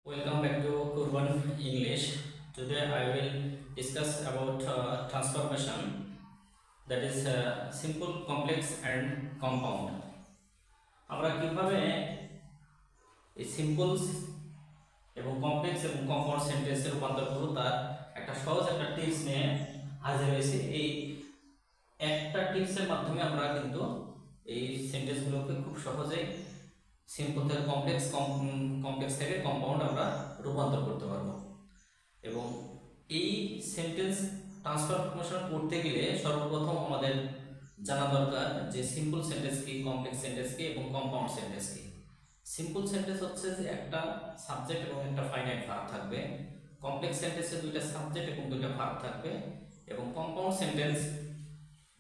Welcome back to Kurban English. Today I will discuss about transformation, that is simple, complex and compound. আমরা কিভাবে এই simple এবং complex এবং compound সেন্টেন্সে রূপান্তর করব তার একটা সহজ একটা টিপস নিয়ে হাজির হয়েছি। এই একটা টিপসের মাধ্যমে আমরা কিন্তু এই সেন্টেন্সগুলোকে খুব সহজেই সিম্পল থেকে কমপ্লেক্স থেকে কম্পাউন্ড আমরা রূপান্তর করতে পারবো। এবং এই সেন্টেন্স ট্রান্সফরমেশন করতে গেলে সর্বপ্রথম আমাদের জানা দরকার যে সিম্পল সেন্টেন্স কি, কমপ্লেক্স সেন্টেন্স কি এবং কম্পাউন্ড সেন্টেন্স কি। সিম্পল সেন্টেন্স হচ্ছে যে একটা সাবজেক্ট এবং একটা ফাইনাইট ভার্ব থাকবে। কমপ্লেক্স সেন্টেন্সে দুইটা সাবজেক্ট এবং দুইটা ভার্ব থাকবে। এবং কম্পাউন্ড সেন্টেন্স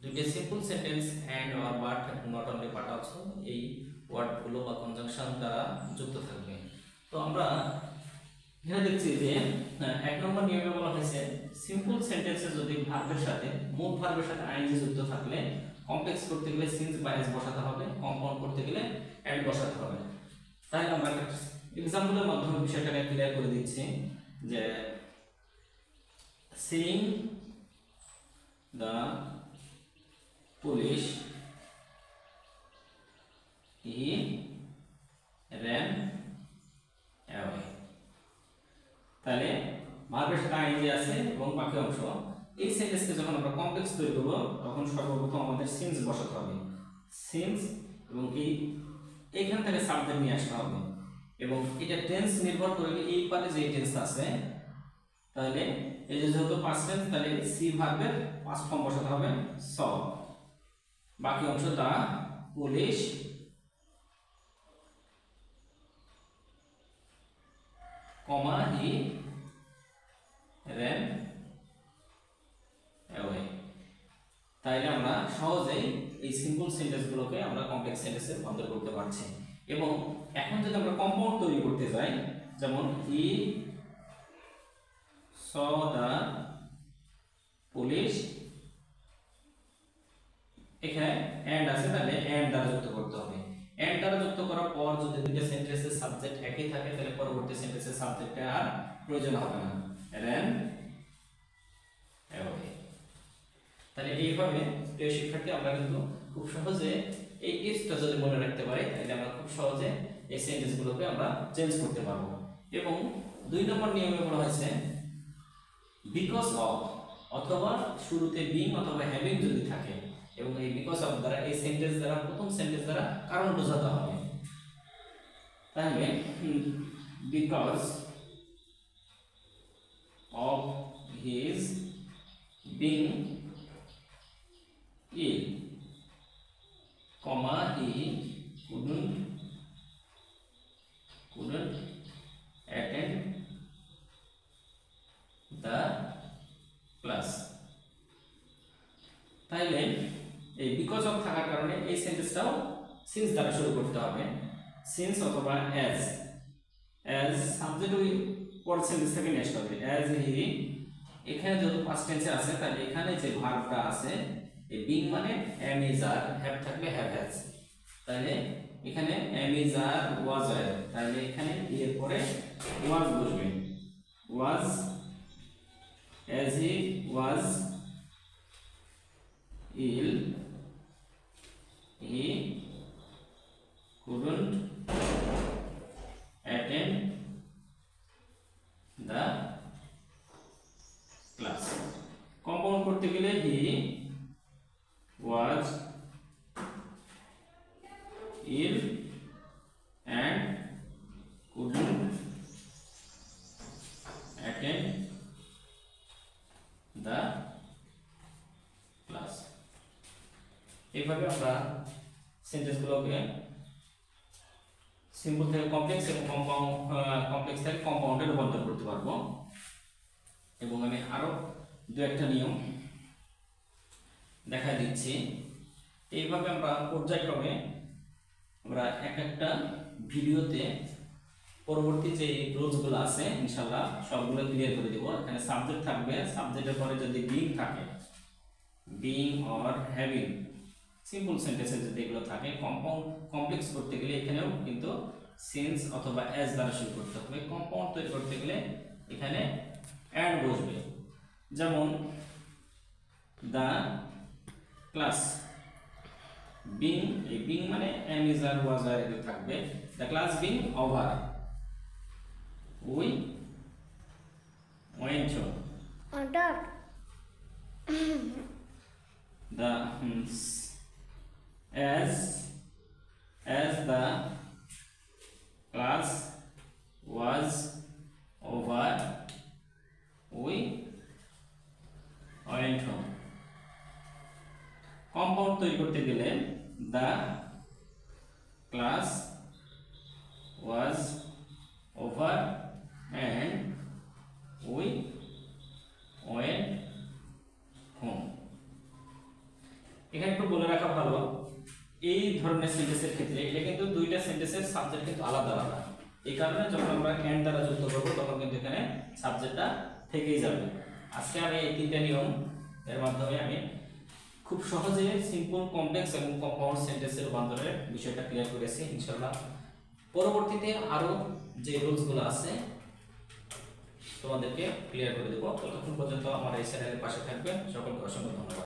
দুইটা simple sentence and or but, not only but also, এই ওয়ার্ডগুলো বা কনজাংশন দ্বারা যুক্ত থাকবে। তো আমরা এখানে দেখছি যে এক নম্বর নিয়মে বলা হয়েছে সিম্পল সেন্টেন্সে যদি ভার্বের সাথে, মূল ভার্বের সাথে আইএনজি যুক্ত থাকলে কমপ্লেক্স করতে গেলে সিন্স বা এস বসাতে হবে, কম্পাউন্ড করতে গেলে অ্যান্ড বসাতে হবে। তাই আমরা একটা এক্সাম্পলের মাধ্যমে বিষয়টাকে ক্লিয়ার করে দিচ্ছি যে seeing the police he ran away। তাহলে ভার্বের সাথে আইএনজি আছে এবং বাকি অংশ। এই সেন্টেন্সকে যখন আমরা কমপ্লেক্স তৈরি করব তখন সর্বপ্রথম আমাদের সিন্স বসাতে হবে, সিন্স, এবং এইখান থেকে সাবজেক্ট নিয়ে আসতে হবে। এবং এটা টেন্স নির্ভর করে এই পারে যে টেন্স আছে, তাহলে এই যে যেহেতু পাস্ট টেন্স, তাহলে সি ভার্বের পাস্ট ফর্ম বসাতে হবে স। বাকি অংশ দা পুলিশ কমা হি ran away। তাইলে আমরা সহজেই এই সিম্পল সেন্টেন্সগুলোকে আমরা কমপ্লেক্স সেন্টেন্সে রূপান্তর করতে পারছি। এবং এখন যদি আমরা কম্পাউন্ড তৈরি করতে যাই, যেমন হি saw the police, এখানে এন্ড আছে, তাহলে এন্ড দ্বারা যুক্ত করতে হবে। এন্ড দ্বারা যুক্ত করার পর যদি দুইটা সেন্টেন্সের সাবজেক্ট একই থাকে তাহলে পরবর্তী সেন্টেন্সের সাবজেক্টের আর প্রয়োজন হবে না, ran away। তাহলে এইভাবে প্রিয় শিক্ষার্থী আমরা কিন্তু খুব সহজে এই টিপসটা যদি মনে রাখতে পারি তাহলে আমরা খুব সহজে এই সেন্টেন্সগুলোকে আমরা চেঞ্জ করতে পারবো। এবং দুই নম্বর নিয়মে বলা হয়েছে বিকজ অফ, অথবা শুরুতে বিং অথবা হ্যাভিং যদি থাকে এবং এই বিকজ অফ দ্বারা এই সেন্টেন্স দ্বারা, প্রথম সেন্টেন্স দ্বারা কারণ বোঝাতে হবে। তাহলে because of his being ill, comma he couldn't attend the class। তাইলে এই বিকজ অফ থাকার কারণে এই সেন্টেন্সটাও সিন্স দ্বারা শুরু করতে হবে, সিন্স অথবা অ্যাজ সাবজেক্ট ওই পর সেন্টেন্স থেকে নেক্সট হবে অ্যাজ হি। এখানে যেহেতু পাস্ট টেন্সে আছে তাহলে এখানে যে ভার্বটা আছে এই বিং মানে এম ইজ আর, হ্যাভ থাকলে হ্যাভ হ্যাজ, তাহলে এখানে এম ইজ আর ওয়াজ আর, তাহলে এখানে এর পরে ওয়াজ বসবে, was as he was ill he couldn't attend the class। Compound করতে গেলে he was ill and couldn't attend the class। এইভাবে আমরা সেন্টেন্সগুলোকে সিম্পল থেকে কমপ্লেক্স এবং কমপ্লেক্স থেকে কম্পাউন্ডে রূপান্তর করতে পারবো। এবং আমি আরো দু একটা নিয়ম দেখা দিচ্ছি। এইভাবে আমরা পর্যায়ক্রমে আমরা এক একটা ভিডিওতে পরবর্তী যে রুলসগুলো আছে ইনশাআল্লাহ সবগুলো ক্লিয়ার করে দেব। এখানে সাবজেক্ট থাকবে, সাবজেক্টের পরে যদি বিং থাকে, বিং অর হ্যাভিং, সিম্পল সেন্টেন্সে যদি এগুলো থাকে, কম্পাউন্ড কমপ্লেক্স করতে গেলে এখানেও কিন্তু সিন্স অথবা অ্যাজ দ্বারা শুরু করতে হবে। কম্পাউন্ড তৈরি করতে গেলে এখানে অ্যান্ড বসবে। যেমন দ্য ক্লাস বিং, এই বিং মানে এম ইজ আর ওয়াজ আর এগুলো থাকবে। The class being over, we went Order. the as the class was over, we went home. Compound তৈরি করতে গেলে the class was over and we went home. এখানে একটু বলে রাখা ভালো, এই ধরনের সেন্টেন্সের ক্ষেত্রে এটা কিন্তু দুইটা সেন্টেন্সের সাবজেক্ট কিন্তু আলাদা আলাদা। এই কারণে যখন আমরা এন্ড দ্বারা যুক্ত করব তখন কিন্তু এখানে সাবজেক্টটা থেকেই যাবে। আজকে আমি এই তিনটা নিয়ম এর মাধ্যমে আমি খুব সহজে সিম্পল, কমপ্লেক্স এবং কম্পাউন্ড সেন্টেন্সের রূপান্তরের বিষয়টা ক্লিয়ার করেছি। ইনশাআল্লাহ পরবর্তীতে আরো যে রুলসগুলো আছে তোমাদেরকে ক্লিয়ার করে দেব। ততক্ষণ পর্যন্ত আমার এই চ্যানেলের পাশে থাকবেন। সকলকে অসংখ্য ধন্যবাদ।